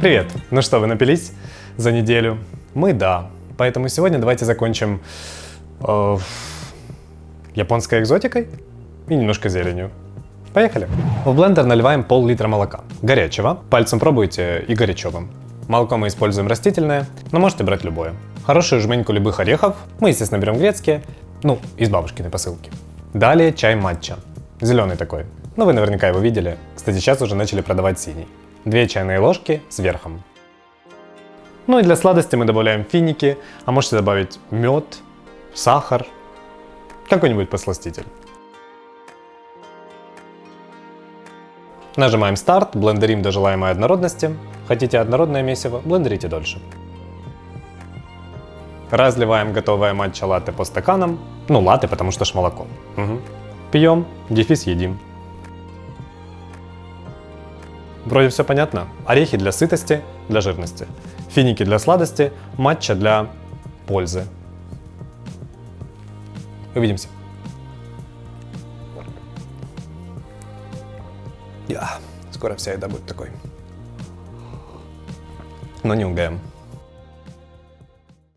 Привет! Ну что, вы напились за неделю? Мы да. Поэтому сегодня давайте закончим японской экзотикой и немножко зеленью. Поехали! В блендер наливаем пол-литра молока. Горячего. Пальцем пробуйте и горячевым. Молоко мы используем растительное, но можете брать любое. Хорошую жменьку любых орехов. Мы, естественно, берем грецкие. Ну, из бабушкиной посылки. Далее чай матча. Зеленый такой. Ну, вы наверняка его видели. Кстати, сейчас уже начали продавать синий. 2 чайные ложки с верхом. Ну и для сладости мы добавляем финики, а можете добавить мед, сахар, какой-нибудь посластитель. Нажимаем старт, блендерим до желаемой однородности. Хотите однородное месиво, блендерите дольше. Разливаем готовое матча-латте по стаканам. Ну, латте, потому что ж молоко. Угу. Пьем, едим. Вроде все понятно. Орехи для сытости, для жирности. Финики для сладости, матча для пользы. Увидимся. Скоро вся еда будет такой. Но не УГМ.